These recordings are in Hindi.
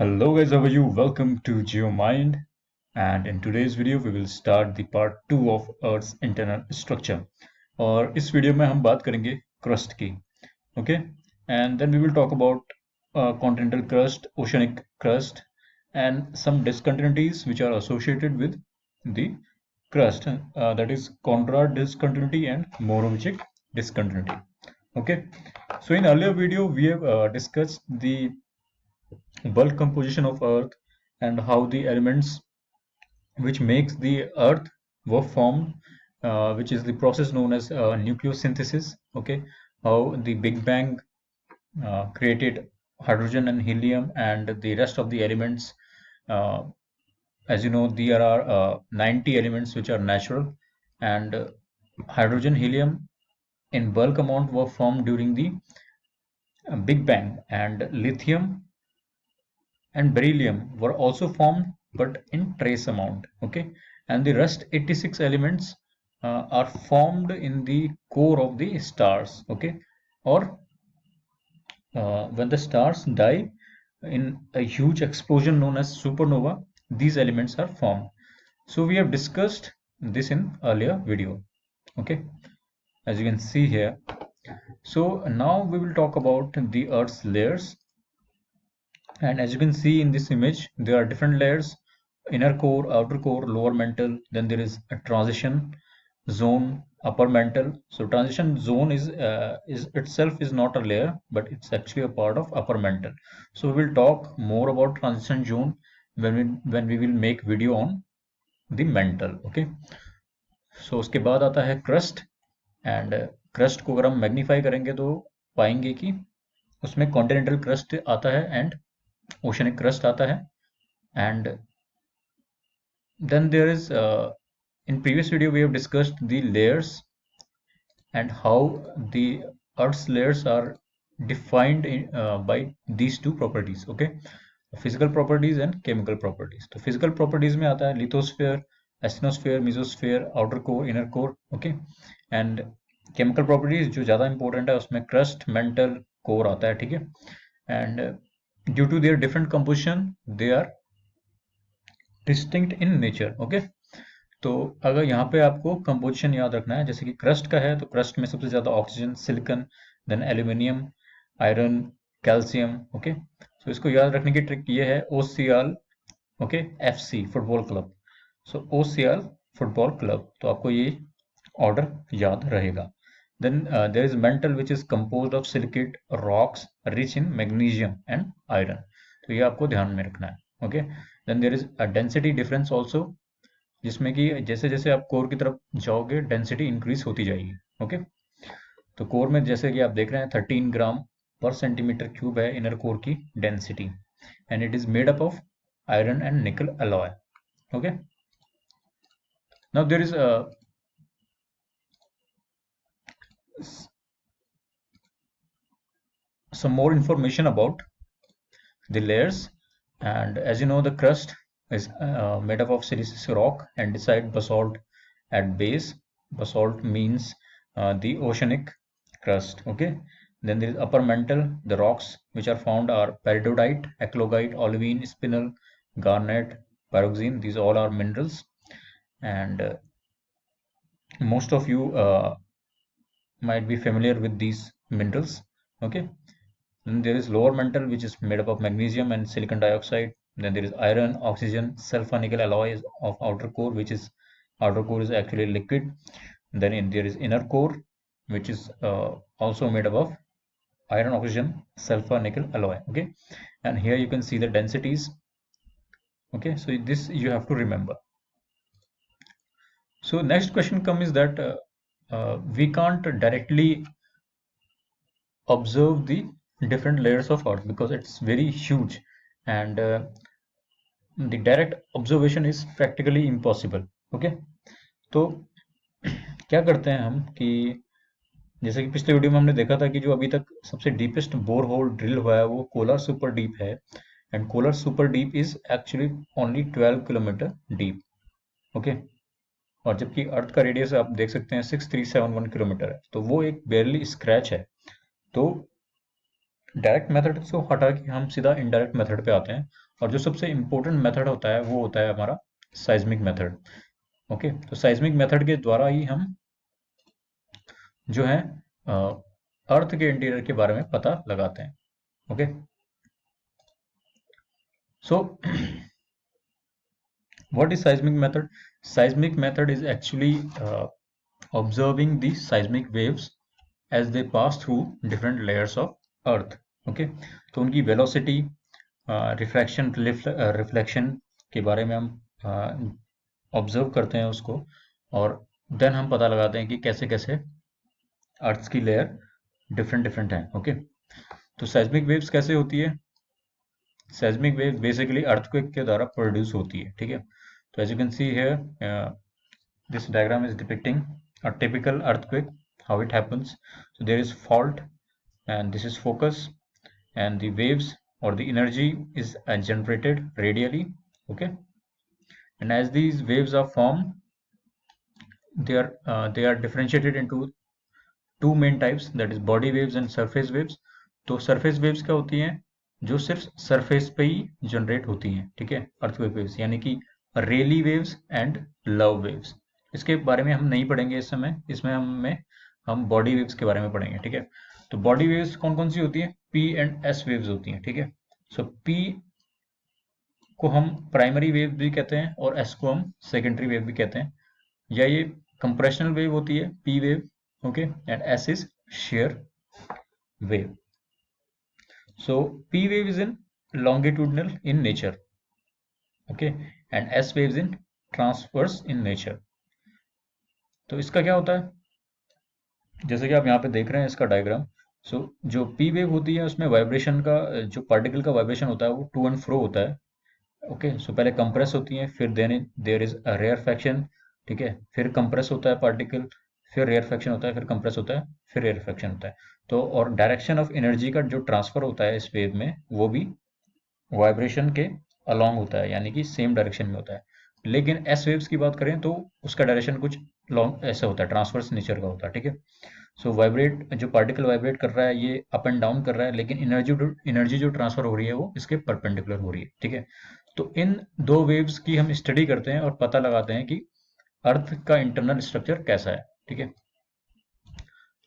Hello guys, how are you? Welcome to GeoMind, and in today's video we will start the part 2 of Earth's internal structure. और इस वीडियो में हम बात करेंगे क्रस्ट की, okay? And then we will talk about continental crust, oceanic crust, and some discontinuities which are associated with the crust. That is Conrad discontinuity and Morovic discontinuity. Okay. So in earlier video we have discussed the bulk composition of Earth and how the elements which makes the Earth were formed, which is the process known as nucleosynthesis. Okay, how the Big Bang created hydrogen and helium and the rest of the elements. Uh, as you know, there are 90 elements which are natural, and hydrogen, helium in bulk amount were formed during the Big Bang, and lithium and beryllium were also formed but in trace amount. Okay, and the rest 86 elements are formed in the core of the stars. Okay, or when the stars die in a huge explosion known as supernova, these elements are formed. So we have discussed this in earlier video. Okay, as you can see here. So now we will talk about the Earth's layers. And as you can see in this image, there are different layers: inner core, outer core, lower mantle. Then there is a transition zone, upper mantle. So transition zone is itself is not a layer, but it's actually a part of upper mantle. So we will talk more about transition zone when we will make video on the mantle. Okay. So उसके बाद आता है crust, and crust को अगर हम मैग्नीफाई करेंगे तो पाएंगे कि उसमें कॉन्टिनेंटल क्रस्ट आता है एंड oceanic crust आता है. And then there is in previous video we have discussed the layers and how the Earth's layers are defined by these two properties. Okay, physical properties and chemical properties. तो physical properties में आता है lithosphere, asthenosphere, mesosphere, outer core, inner core. Okay, and chemical properties जो ज़्यादा important है उसमें crust, mantle, core आता है. ठीक है, and due to their different composition they are distinct in nature. Okay, तो अगर यहाँ पे आपको कंपोजिशन याद रखना है, जैसे कि क्रस्ट का है तो क्रस्ट में सबसे ज्यादा oxygen, silicon, then aluminium, iron, calcium. Okay, तो इसको याद रखने की ट्रिक ये है OCl. Okay, FC football club. So OCl football club, तो आपको ये ऑर्डर याद रहेगा. Then there is mantle which is composed of silicate rocks rich in magnesium and iron. तो ये आपको ध्यान में रखना है. Okay, then there is a density difference also, जिसमें कि जैसे जैसे आप कोर की तरफ जाओगे डेंसिटी इंक्रीज होती जाएगी. ओके, तो कोर में जैसे कि आप देख रहे हैं 13 ग्राम पर सेंटीमीटर क्यूब है इनर कोर की density, and it is made up of iron and nickel alloy. Okay, now there is some more information about the layers. And as you know, the crust is made up of siliceous rock and andesite basalt at base. Basalt means the oceanic crust. Okay, then there is upper mantle. The rocks which are found are peridotite, eclogite, olivine, spinel, garnet, pyroxene. These all are minerals, and most of you might be familiar with these minerals. Okay, then there is lower mantle, which is made up of magnesium and silicon dioxide. Then there is iron, oxygen, sulfur nickel alloy of outer core, which is outer core is actually liquid. Then there is inner core, which is also made up of iron, oxygen, sulfur nickel alloy. Okay, and here you can see the densities. Okay, so this you have to remember. So next question comes is that we can't directly observe the different layers of Earth because it's very huge, and the direct observation is practically impossible. Okay, तो क्या करते हैं हम कि जैसे कि पिछले वीडियो में हमने देखा था कि जो अभी तक सबसे डीपेस्ट बोर होल ड्रिल हुआ है वो कोलर सुपर डीप है, and Kola super deep is actually only 12 kilometre deep. Okay, और जबकि अर्थ का रेडियस आप देख सकते हैं 6371 किलोमीटर है, तो वो एक बेयरली स्क्रैच है. तो डायरेक्ट मेथड को हटा के हम सीधा इनडायरेक्ट मेथड पे आते हैं, और जो सबसे इम्पोर्टेंट मेथड होता है वो होता है हमारा साइज्मिक मेथड। ओके, तो साइज्मिक मेथड के द्वारा ही हम जो है अर्थ के इंटीरियर के बारे में पता लगाते हैं। Okay, so what is seismic method? Seismic method is actually observing the seismic waves as they pass through different layers of earth. Okay, तो उनकी velocity, रिफ्रैक्शन, रिफ्लेक्शन के बारे में हम ऑब्जर्व करते हैं उसको, और देन हम पता लगाते हैं कि कैसे कैसे अर्थ की लेयर डिफरेंट डिफरेंट हैं। ओके, तो सेismic वेव्स कैसे होती है? सेismic वेव बेसिकली अर्थक्वेक के द्वारा प्रोड्यूस होती है। ठीक है, तो as you can see here, this diagram is depicting a typical earthquake, how it happens. So there is fault, and this is focus, and the waves or the energy is generated radially. Okay, and as these waves are formed, they are differentiated into two main types, that is body waves and surface waves. तो surface waves क्या होती हैं? जो सिर्फ सरफेस पे ही जनरेट होती हैं। ठीक है, अर्थक्वेक वेव्स यानी कि रेली वेव्स एंड लव वेव्स। इसके बारे में हम नहीं पढ़ेंगे इस समय, इसमें हम बॉडी वेव्स के बारे में पढ़ेंगे। ठीक है, तो बॉडी वेव्स कौन कौन सी होती है? पी एंड एस वेव्स होती हैं। ठीक है, सो पी को हम प्राइमरी वेव भी कहते हैं और एस को हम सेकेंडरी वेव भी कहते हैं, या ये कंप्रेशनल वेव होती है P wave. Okay, and S is shear wave. So P wave is in longitudinal in nature, okay, and S waves in transverse in nature. तो इसका क्या होता है? जैसे कि आप यहाँ पे देख रहे हैं इसका डायग्राम। सो जो P वेव होती है उसमें वाइब्रेशन का, जो पार्टिकल का वाइब्रेशन होता है वो टू एंड फ्रो होता है। ओके, सो पहले कंप्रेस होती है, फिर then there is a rarefaction. ठीक है, फिर कंप्रेस होता है पार्टिकल, फिर रेयरफेक्शन होता है, फिर कंप्रेस होता है, फिर रेयरफेक्शन होता है। तो और डायरेक्शन ऑफ एनर्जी का जो ट्रांसफर होता है इस वेव में, वो भी वाइब्रेशन के अलोंग होता है, यानी कि सेम डायरेक्शन में होता है। लेकिन एस वेव्स की बात करें तो उसका डायरेक्शन कुछ लॉन्ग ऐसा होता है, ट्रांसवर्स नेचर का होता है। ठीक है, सो वाइब्रेट, जो पार्टिकल वाइब्रेट कर रहा है ये अप एंड डाउन कर रहा है, लेकिन एनर्जी जो ट्रांसफर हो रही है वो इसके परपेंडिकुलर हो रही है। ठीक है, तो इन दो वेव्स की हम स्टडी करते हैं और पता लगाते हैं कि अर्थ का इंटरनल स्ट्रक्चर कैसा है। ठीक है,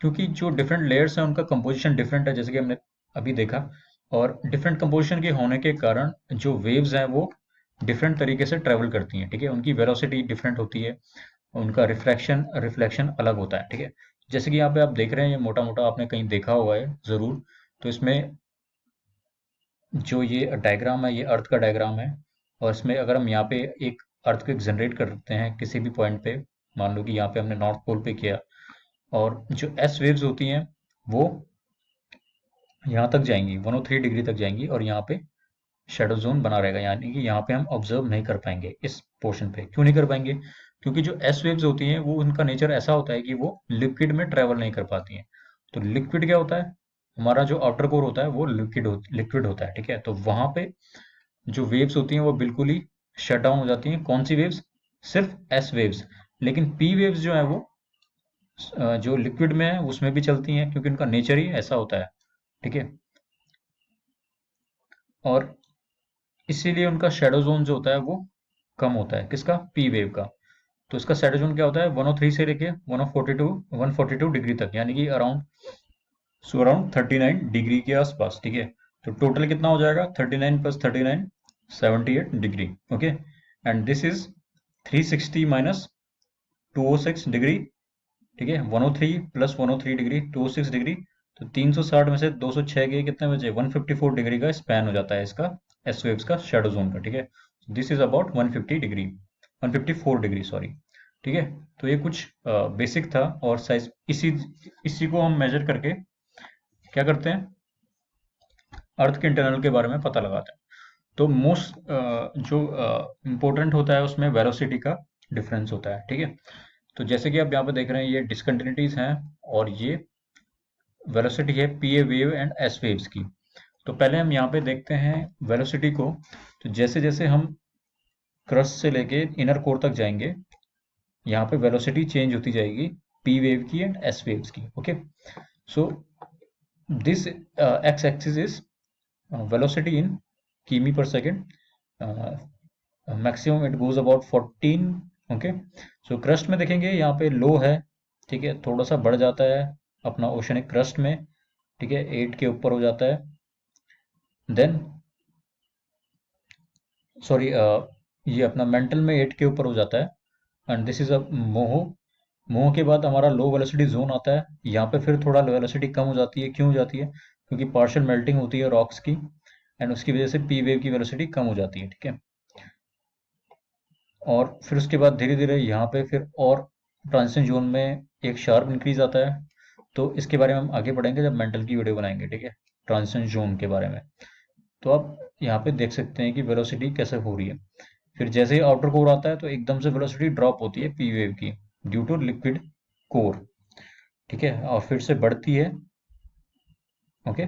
क्योंकि जो डिफरेंट लेयर्स हैं उनका कंपोजिशन डिफरेंट है, जैसे कि हमने अभी देखा, और डिफरेंट कंपोजिशन के होने के कारण जो वेव्स हैं वो डिफरेंट तरीके से ट्रेवल करती हैं। ठीक है, उनकी वेलोसिटी डिफरेंट होती है, उनका रिफ्लेक्शन अलग होता है। ठीक है, जैसे कि यहाँ पे आप देख रहे हैं, ये मोटा मोटा आपने कहीं देखा हुआ है जरूर। तो इसमें जो ये डायग्राम है ये अर्थ का डायग्राम है, और इसमें अगर हम यहाँ पे एक अर्थक्वेक जनरेट करते हैं किसी भी पॉइंट पे, मान लो कि यहाँ पे हमने नॉर्थ पोल पे किया, और जो एस वेव्स होती हैं वो यहाँ तक जाएंगी, 103 डिग्री तक जाएंगी, और यहाँ पे शेडो जोन बना रहेगा, यानी कि यहाँ पे हम ऑब्जर्व नहीं कर पाएंगे इस पोर्शन पे। क्यों नहीं कर पाएंगे? क्योंकि जो एस वेव्स होती हैं वो, उनका नेचर ऐसा होता है कि वो लिक्विड में ट्रेवल नहीं कर पाती हैं। तो लिक्विड क्या होता है? हमारा जो आउटर कोर होता है वो लिक्विड होता है। ठीक है, तो वहां पे जो वेव्स होती हैं वो बिल्कुल ही शट डाउन हो जाती हैं। कौन सी वेव्स? सिर्फ एस वेव्स। लेकिन पी वेव्स जो है वो जो लिक्विड में है उसमें भी चलती हैं, क्योंकि उनका नेचर ही ऐसा होता है। ठीक है, और इसीलिए उनका शेडो जोन जो होता है वो कम होता है। किसका? पी वेव का। तो इसका शेडो जोन क्या होता है? 103 से लेके 142 डिग्री तक, यानी कि अराउंड 39 डिग्री के आसपास। ठीक है, तो टोटल कितना हो जाएगा? 39 plus 39, 78 degree. Okay, and this is 360 minus 206 degree. ठीक है, 103 प्लस 103 डिग्री, 206 डिग्री, तो 360 में से 206 के कितने बचे? 154 डिग्री का स्पैन हो जाता है इसका एस वेव्स का शेडो जोन का। ठीक है, this is about 150 degree, 154 degree, sorry. ठीक है, तो ये कुछ बेसिक था, और साइज इसी को हम मेजर करके क्या करते हैं? अर्थ के इंटरनल के बारे में पता लगाते हैं। तो मोस्ट जो इम्पोर्टेंट होता है उसमें वेलोसिटी का डिफरेंस होता है। ठीक है, तो जैसे कि आप यहाँ पे देख रहे हैं ये डिसकंटिन्यूटीज हैं, और ये वेलोसिटी है P A wave and S waves की। तो पहले हम यहाँ पे देखते हैं वेलोसिटी को। तो जैसे जैसे हम क्रस्ट से लेके इनर कोर तक जाएंगे, यहाँ पे वेलोसिटी चेंज होती जाएगी पी वेव की एंड एस वेव्स की। Okay, so This x-axis is velocity in किमी per second. Maximum it goes about 14. Okay, so crust में देखेंगे यहाँ पे लो है, ठीक है, थोड़ा सा बढ़ जाता है अपना ओशनिक क्रस्ट में, ठीक है, 8 के ऊपर हो जाता है. देन सॉरी, ये अपना मेंटल में 8 के ऊपर हो जाता है. And this is a Moho. Moho के बाद हमारा लो वेलोसिटी जोन आता है. यहाँ पे फिर थोड़ा वेलोसिटी कम हो जाती है. क्यों हो जाती है? क्योंकि पार्शियल मेल्टिंग होती है रॉक्स की, एंड उसकी वजह से पी वेव की वेलोसिटी कम हो जाती है, ठीक है. और फिर उसके बाद धीरे धीरे यहाँ पे फिर और ट्रांजिशन जोन में एक शार्प इंक्रीज आता है. तो इसके बारे में हम आगे बढ़ेंगे जब मेंटल की वीडियो बनाएंगे, ठीक है, ट्रांजिशन जोन के बारे में. तो आप यहाँ पे देख सकते हैं कि वेलोसिटी कैसे हो रही है. फिर जैसे ही आउटर कोर आता है तो एकदम से वेलोसिटी ड्रॉप होती है पी वेव की, ड्यू टू लिक्विड कोर, ठीक है, और फिर से बढ़ती है. Okay,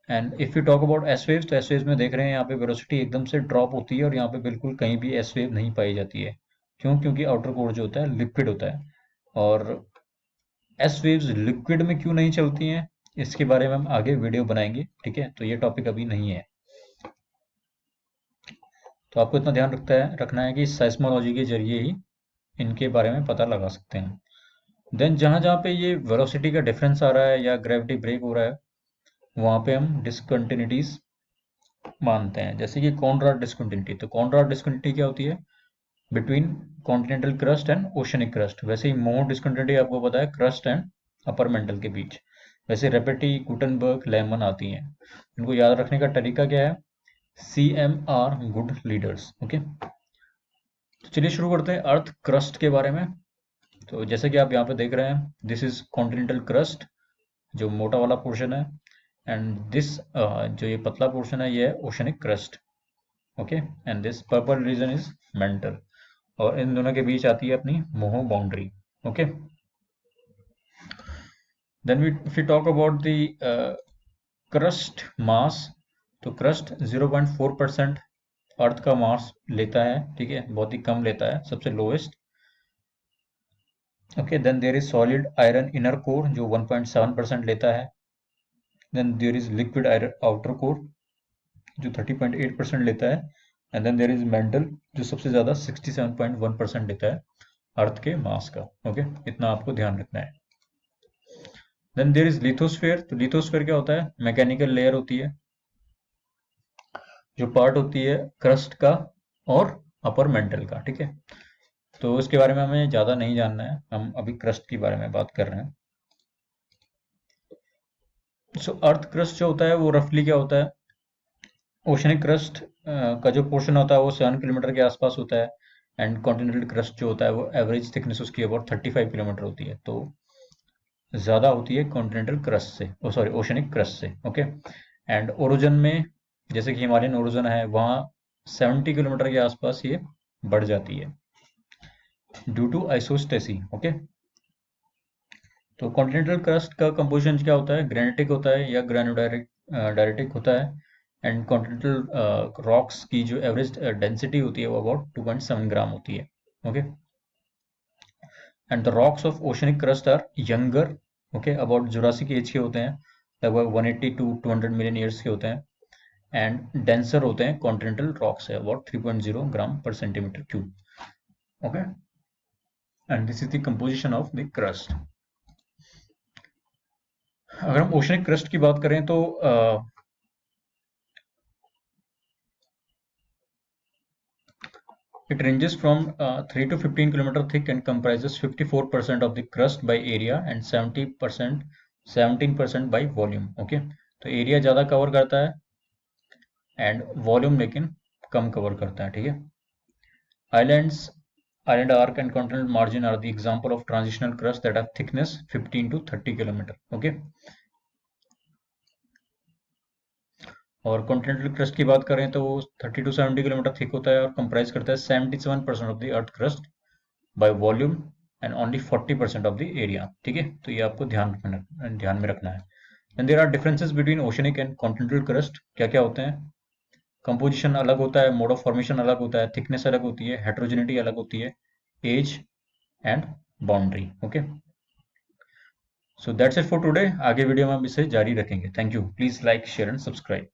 and if you talk about S waves, तो एस वेव्स में देख रहे हैं यहाँ पे वेलोसिटी एकदम से ड्रॉप होती है और यहाँ पे बिल्कुल कहीं भी एस वेव नहीं पाई जाती है. क्यों? क्योंकि आउटर कोर जो होता है लिक्विड होता है. और एस वेव्स लिक्विड में क्यों नहीं चलती हैं, इसके बारे में हम आगे वीडियो बनाएंगे, ठीक है, तो ये टॉपिक अभी नहीं है. तो आपको इतना ध्यान रखना है कि साइस्मोलॉजी के जरिए ही इनके बारे में पता लगा सकते हैं. देन जहां जहां पे ये वेलोसिटी का डिफरेंस आ रहा है या ग्रेविटी ब्रेक हो रहा है, वहां पे हम डिसकंटिन्यूटीज मानते हैं. जैसे कि कॉनराड डिसकंटिन्यूटी. तो कॉनराड डिसकंटिन्यूटी क्या होती है? Between continental crust and oceanic crust. वैसे ही मोर डिसकंटिन्यूटी आपको पता है क्रस्ट एंड अपर मेंटल के बीच. वैसे रेपेटी, गुटनबर्ग, लेमन आती हैं. इनको याद रखने का तरीका क्या है? CMR good leaders. ओके, तो चलिए शुरू करते हैं अर्थ क्रस्ट के बारे में. तो जैसे कि आप यहाँ पे देख रहे हैं, दिस इज कॉन्टिनेंटल क्रस्ट, जो मोटा वाला पोर्शन है, एंड दिस जो ये पतला पोर्शन है ये है oceanic crust. Okay, and this purple region is mantle. और इन दोनों के बीच आती है अपनी Moho boundary. Okay, then we talk about the crust mass. तो क्रस्ट 0.4% अर्थ का मास लेता है, ठीक है, बहुत ही कम लेता है, सबसे lowest. Okay, then there is solid iron inner core जो 1.7% लेता है. Then there is liquid iron outer core जो 30.8% लेता है. And then there is mantle जो सबसे ज्यादा 67.1% लेता है अर्थ के मास का. ओके, इतना आपको ध्यान रखना है. Then there is lithosphere. तो लिथोस्फेयर क्या होता है? मैकेनिकल लेयर होती है जो पार्ट होती है क्रस्ट का और अपर मेंटल का, ठीक है. तो इसके बारे में हमें ज्यादा नहीं जानना है, हम अभी क्रस्ट के बारे में बात कर रहे हैं. सो अर्थ क्रस्ट जो होता है वो रफली क्या होता है? ओशनिक क्रस्ट का जो पोर्शन होता है वो 7 किलोमीटर के आसपास होता है. एंड कॉन्टिनेंटल क्रस्ट जो होता है वो एवरेज थिकनेस उसकी अबाउट 35 किलोमीटर होती है. तो ज़्यादा होती है कॉन्टिनेंटल क्रस्ट से, ओ सॉरी, ओशनिक क्रस्ट से. ओके, एंड ओरिजिन में जैसे कि हिमालयन ओरिजिन है वहाँ 70 किलोमीटर के आसपास ये बढ़ जाती है ड्यू टू आइसोस्टेसी. ओके, तो कॉन्टिनेंटल क्रस्ट का कंपोजिशन क्या होता है? ग्रेनिटिक होता है या ग्रेनुडाइटिक डायरेटिक होता है. एंड कॉन्टिनेंटल रॉक्स की जो एवरेज डेंसिटी होती है वो अबाउट 2.7 ग्राम होती है. Okay, and the rocks of oceanic crust are younger. Okay, about Jurassic age के होते हैं, लगभग 180 to 200 मिलियन ईयर्स के होते हैं. एंड डेंसर होते हैं कॉन्टिनेंटल रॉक्स है, अबाउट 3.0 ग्राम पर centimetre cube. Okay, and this is the composition of the crust. अगर हम ओशनिक क्रस्ट की बात करें तो it ranges from 3 to 15 kilometer thick and comprises 54% of the crust by area and 17% by volume. Okay, तो एरिया ज़्यादा कवर करता है एंड वॉल्यूम लेकिन कम कवर करता है, ठीक है. Islands, island arc and continental margin are the example of transitional crust that have thickness 15 to 30 kilometer. Okay, और कॉन्टिनेंटल क्रस्ट की बात करें तो वो 30 to 70 किलोमीटर थिक होता है और कंप्राइज करता है 77% of the earth crust by volume and only 40% of the area. ठीक है, तो ये आपको ध्यान में रखना है. And there are differences between oceanic and continental crust. क्या क्या होते हैं? कंपोजिशन अलग होता है, मोड ऑफ फॉर्मेशन अलग होता है, थिकनेस अलग होती है, हेट्रोजेनिटी अलग होती है, edge and boundary. Okay, so that's it for today. आगे वीडियो में हम इसे जारी रखेंगे। Thank you. Please like share and subscribe.